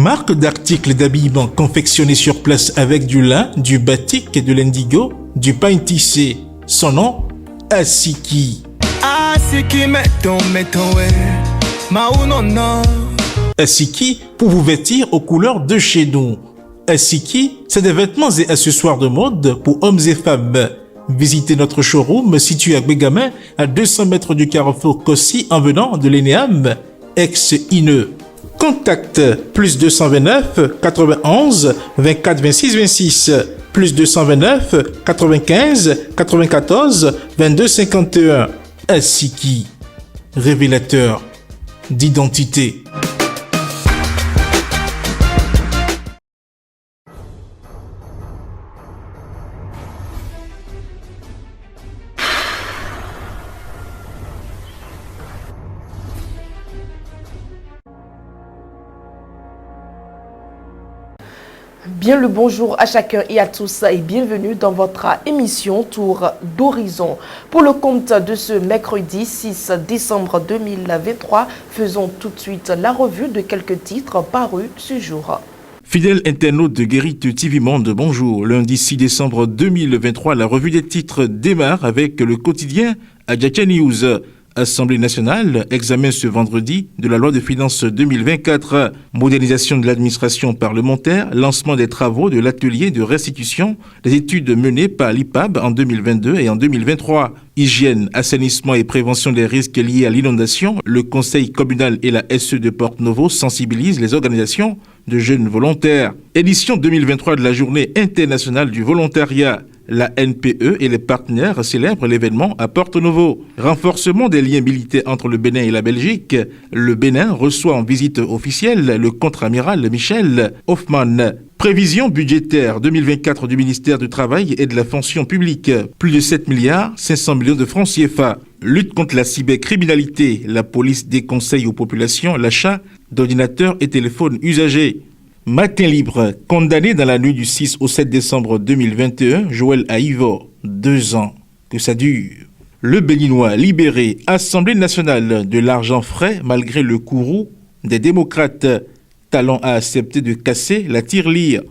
Marque d'articles d'habillement confectionnés sur place avec du lin, du batik et de l'indigo, du pain tissé. Son nom, Asiki. Asiki pour vous vêtir aux couleurs de chez nous. Asiki, c'est des vêtements et accessoires de mode pour hommes et femmes. Visitez notre showroom situé à Bégamin, à 200 mètres du carrefour Kossi en venant de l'ENEAM, ex-INE. Contact plus 229 91 24 26 26 plus 229 95 94 22 51. Asiki, révélateur d'identité. Bien le bonjour à chacun et à tous et bienvenue dans votre émission Tour d'Horizon. Pour le compte de ce mercredi 6 décembre 2023, faisons tout de suite la revue de quelques titres parus ce jour. Fidèles internautes de Guérite TV Monde, bonjour. Lundi 6 décembre 2023, la revue des titres démarre avec le quotidien Adjacha News. Assemblée nationale, examen ce vendredi de la loi de finances 2024, modernisation de l'administration parlementaire, lancement des travaux de l'atelier de restitution des études menées par l'IPAB en 2022 et en 2023. Hygiène, assainissement et prévention des risques liés à l'inondation, le conseil communal et la SE de Porte-Novo sensibilisent les organisations de jeunes volontaires. Édition 2023 de la Journée internationale du volontariat. La NPE et les partenaires célèbrent l'événement à Porte-Novo. Renforcement des liens militaires entre le Bénin et la Belgique. Le Bénin reçoit en visite officielle le contre-amiral Michel Hoffman. Prévision budgétaire 2024 du ministère du Travail et de la Fonction publique. Plus de 7 milliards 500 millions de francs CFA. Lutte contre la cybercriminalité. La police déconseille aux populations l'achat d'ordinateurs et téléphones usagés. Matin libre, condamné dans la nuit du 6 au 7 décembre 2021, Joël Aïvo, 2 ans, que ça dure. Le Béninois libéré, Assemblée nationale, de l'argent frais malgré le courroux des démocrates. Talon a accepté de casser la tirelire.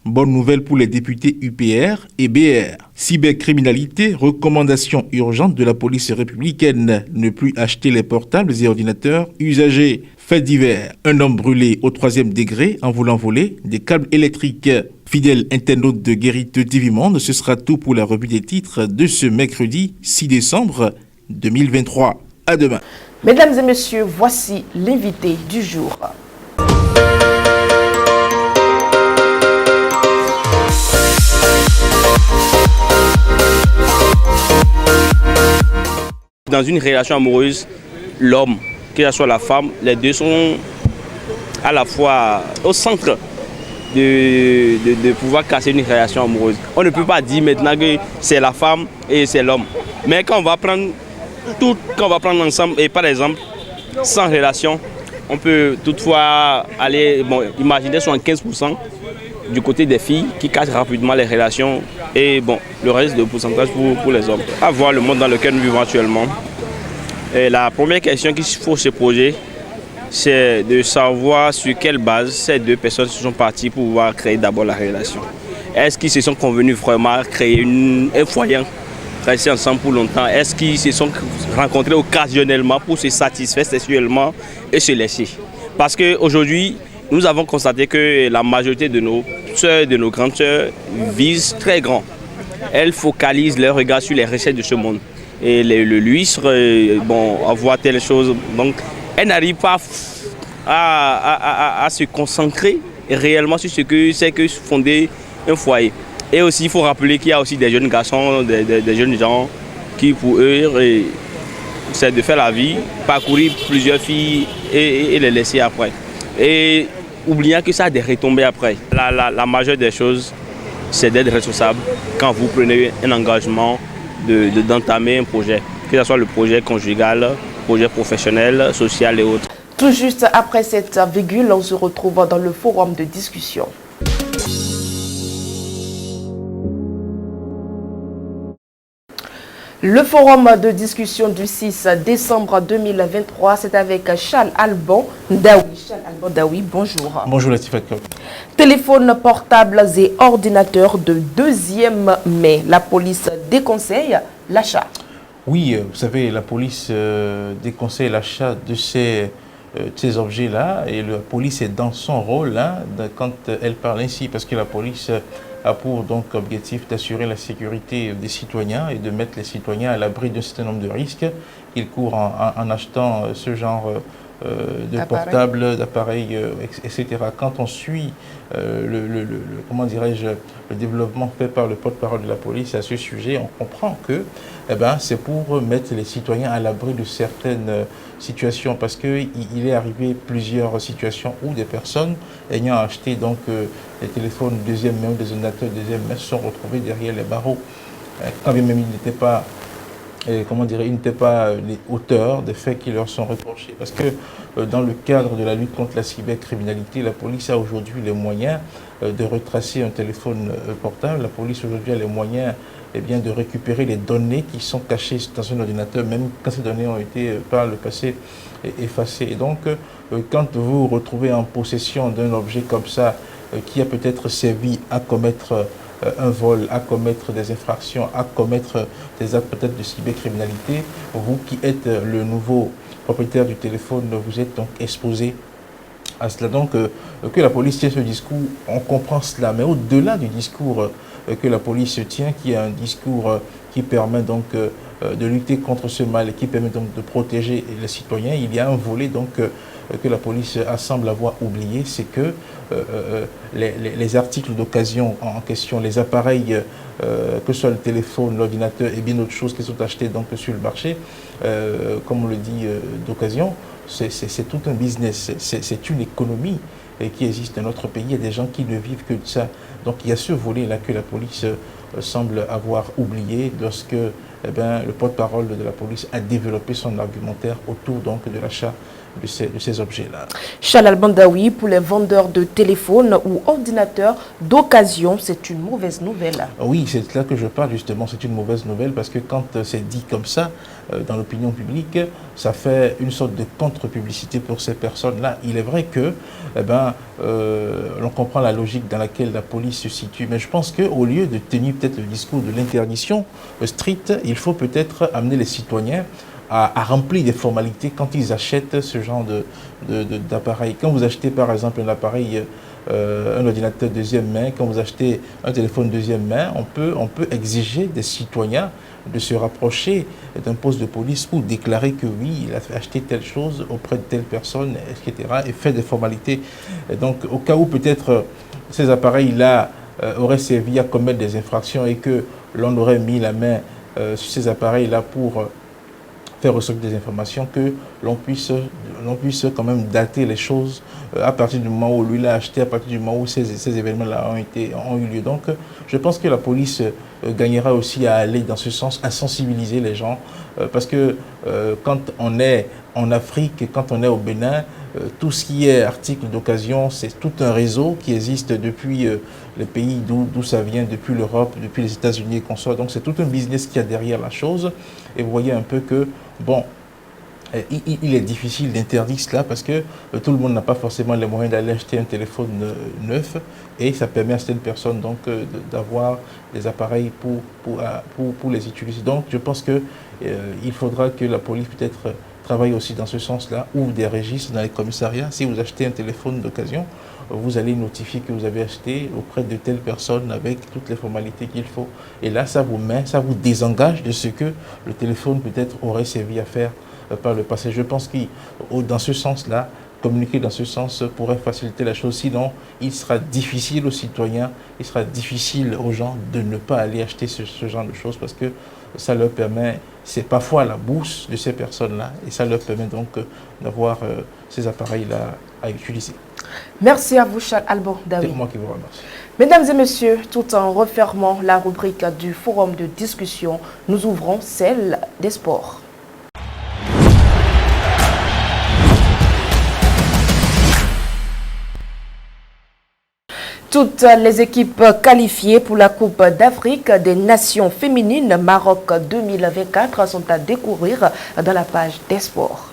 Bonne nouvelle pour les députés UPR et BR. Cybercriminalité, recommandation urgente de la police républicaine. Ne plus acheter les portables et ordinateurs usagés. Fait divers. Un homme brûlé au 3e degré en voulant voler des câbles électriques. Fidèle internaute de Guérite TV Monde, ce sera tout pour la revue des titres de ce mercredi 6 décembre 2023. À demain. Mesdames et messieurs, voici l'invité du jour. Dans une relation amoureuse, l'homme, que ce soit la femme, les deux sont à la fois au centre de pouvoir casser une relation amoureuse. On ne peut pas dire maintenant que c'est la femme et c'est l'homme. Mais quand on va prendre ensemble, et par exemple, sans relation, on peut toutefois aller, imaginer 75% du côté des filles qui cassent rapidement les relations et le reste de pourcentage pour les hommes. À voir le monde dans lequel nous vivons actuellement. Et la première question qu'il faut se poser, c'est de savoir sur quelle base ces deux personnes se sont parties pour pouvoir créer d'abord la relation. Est-ce qu'ils se sont convenus vraiment à créer un foyer, rester ensemble pour longtemps? Est-ce qu'ils se sont rencontrés occasionnellement pour se satisfaire sexuellement et se laisser? Parce qu'aujourd'hui, nous avons constaté que la majorité de nos sœurs, de nos grandes sœurs, visent très grand. Elles focalisent leur regard sur les recettes de ce monde. Et le lustre, avoir telle chose. Donc, elles n'arrivent pas à se concentrer réellement sur ce que c'est que fonder un foyer. Et aussi, il faut rappeler qu'il y a aussi des jeunes garçons, des jeunes gens qui, pour eux, c'est de faire la vie, parcourir plusieurs filles et les laisser après. Et oubliant que ça a des retombées après. La majeure des choses, c'est d'être responsable quand vous prenez un engagement d'entamer un projet, que ce soit le projet conjugal, projet professionnel, social et autres. Tout juste après cette virgule, on se retrouve dans le forum de discussion. Le forum de discussion du 6 décembre 2023, c'est avec Charles Alban Daoui. Charles Alban Daoui, bonjour. Bonjour Latifat. Téléphones portables et ordinateurs de 2e mai. La police déconseille l'achat. Oui, vous savez, la police déconseille l'achat de ces objets-là, et la police est dans son rôle quand elle parle ainsi, parce que la police a pour donc objectif d'assurer la sécurité des citoyens et de mettre les citoyens à l'abri d'un certain nombre de risques qu'ils courent en achetant ce genre de portables, d'appareils, etc. Quand on suit comment dirais-je, le développement fait par le porte-parole de la police à ce sujet, on comprend que c'est pour mettre les citoyens à l'abri de certaines situations, parce qu'il est arrivé plusieurs situations où des personnes ayant acheté donc des téléphones 2e main ou des ordinateurs 2e main se sont retrouvés derrière les barreaux, quand bien même ils n'étaient pas ils n'étaient pas les auteurs des faits qui leur sont reprochés. Parce que dans le cadre de la lutte contre la cybercriminalité, la police a aujourd'hui les moyens de retracer un téléphone portable. La police aujourd'hui a les moyens de récupérer les données qui sont cachées dans un ordinateur, même quand ces données ont été par le passé effacées. Et donc, quand vous vous retrouvez en possession d'un objet comme ça, qui a peut-être servi à commettre un vol, à commettre des infractions, à commettre des actes peut-être de cybercriminalité, vous qui êtes le nouveau propriétaire du téléphone, vous êtes donc exposé à cela. Donc que la police tienne ce discours, on comprend cela, mais au-delà du discours que la police tient, qui est un discours qui permet donc de lutter contre ce mal et qui permet donc de protéger les citoyens, il y a un volet donc que la police semble avoir oublié, c'est que les articles d'occasion en question, les appareils, que ce soit le téléphone, l'ordinateur et bien d'autres choses qui sont achetés donc sur le marché, comme on le dit, d'occasion, c'est tout un business, c'est une économie qui existe dans notre pays. Il y a des gens qui ne vivent que de ça. Donc il y a ce volet-là que la police semble avoir oublié lorsque le porte-parole de la police a développé son argumentaire autour donc de l'achat de ces objets-là. Charles Alban Daoui, pour les vendeurs de téléphones ou ordinateurs d'occasion, c'est une mauvaise nouvelle. Oui, c'est là que je parle justement, c'est une mauvaise nouvelle, parce que quand c'est dit comme ça dans l'opinion publique, ça fait une sorte de contre-publicité pour ces personnes-là. Il est vrai que l'on comprend la logique dans laquelle la police se situe, mais je pense qu'au lieu de tenir peut-être le discours de l'interdiction stricte, il faut peut-être amener les citoyens à remplir des formalités quand ils achètent ce genre d'appareil. Quand vous achetez par exemple un appareil, un ordinateur 2e main, quand vous achetez un téléphone 2e main, on peut exiger des citoyens de se rapprocher d'un poste de police pour déclarer que oui, il a acheté telle chose auprès de telle personne, etc. et fait des formalités. Et donc au cas où peut-être ces appareils-là auraient servi à commettre des infractions et que l'on aurait mis la main sur ces appareils-là pour faire ressortir des informations, que l'on puisse quand même dater les choses à partir du moment où lui l'a acheté, à partir du moment où ces événements-là ont eu lieu. Donc, je pense que la police gagnera aussi à aller dans ce sens, à sensibiliser les gens, parce que quand on est en Afrique, quand on est au Bénin, tout ce qui est article d'occasion, c'est tout un réseau qui existe depuis les pays d'où ça vient, depuis l'Europe, depuis les États-Unis et consorts. Donc c'est tout un business qu'il y a derrière la chose. Et vous voyez un peu que, bon, il est difficile d'interdire cela parce que tout le monde n'a pas forcément les moyens d'aller acheter un téléphone neuf, et ça permet à certaines personnes donc d'avoir des appareils pour les utiliser. Donc je pense que il faudra que la police peut-être travaille aussi dans ce sens-là, ouvre des registres dans les commissariats. Si vous achetez un téléphone d'occasion, vous allez notifier que vous avez acheté auprès de telle personne avec toutes les formalités qu'il faut. Et là, ça vous désengage de ce que le téléphone peut-être aurait servi à faire par le passé. Je pense que dans ce sens-là, communiquer dans ce sens pourrait faciliter la chose. Sinon, il sera difficile aux citoyens, il sera difficile aux gens de ne pas aller acheter ce genre de choses, parce que ça leur permet, c'est parfois la bourse de ces personnes-là, et ça leur permet donc d'avoir ces appareils-là à utiliser. Merci à vous, Charles Alban Daoui. C'est moi qui vous remercie. Mesdames et messieurs, tout en refermant la rubrique du forum de discussion, nous ouvrons celle des sports. Toutes les équipes qualifiées pour la Coupe d'Afrique des Nations féminines Maroc 2024 sont à découvrir dans la page des sports.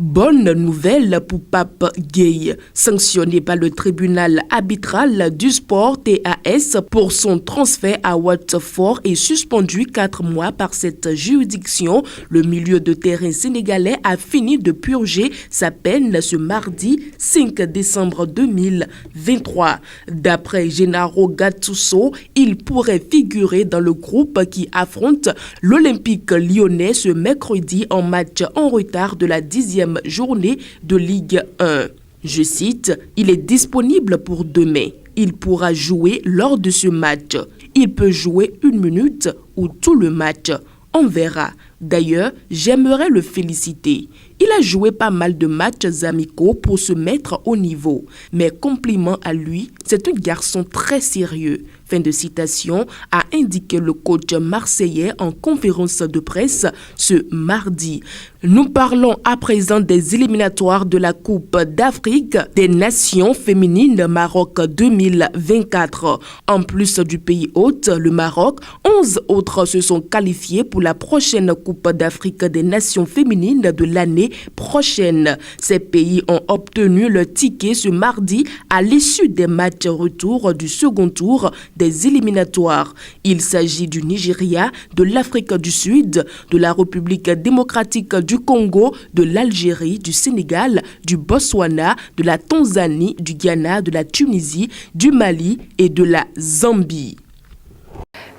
Bonne nouvelle pour Pape Gueye, sanctionné par le tribunal arbitral du sport TAS pour son transfert à Watford et suspendu 4 mois par cette juridiction. Le milieu de terrain sénégalais a fini de purger sa peine ce mardi 5 décembre 2023. D'après Gennaro Gattuso, il pourrait figurer dans le groupe qui affronte l'Olympique lyonnais ce mercredi en match en retard de la 10e journée de Ligue 1. Je cite, « Il est disponible pour demain. Il pourra jouer lors de ce match. Il peut jouer 1 minute ou tout le match. On verra. D'ailleurs, j'aimerais le féliciter. Il a joué pas mal de matchs amicaux pour se mettre au niveau. Mais compliment à lui, c'est un garçon très sérieux. » Fin de citation, a indiqué le coach marseillais en conférence de presse ce mardi. Nous parlons à présent des éliminatoires de la Coupe d'Afrique des Nations féminines Maroc 2024. En plus du pays hôte, le Maroc, 11 autres se sont qualifiés pour la prochaine Coupe d'Afrique des Nations féminines de l'année prochaine. Ces pays ont obtenu le ticket ce mardi à l'issue des matchs retour du second tour des éliminatoires. Il s'agit du Nigeria, de l'Afrique du Sud, de la République démocratique du Congo, de l'Algérie, du Sénégal, du Botswana, de la Tanzanie, du Ghana, de la Tunisie, du Mali et de la Zambie.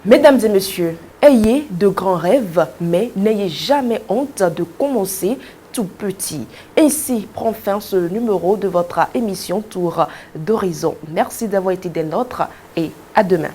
Mesdames et messieurs, ayez de grands rêves, mais n'ayez jamais honte de commencer tout petit. Ainsi prend fin ce numéro de votre émission Tour d'Horizon. Merci d'avoir été des nôtres et à demain.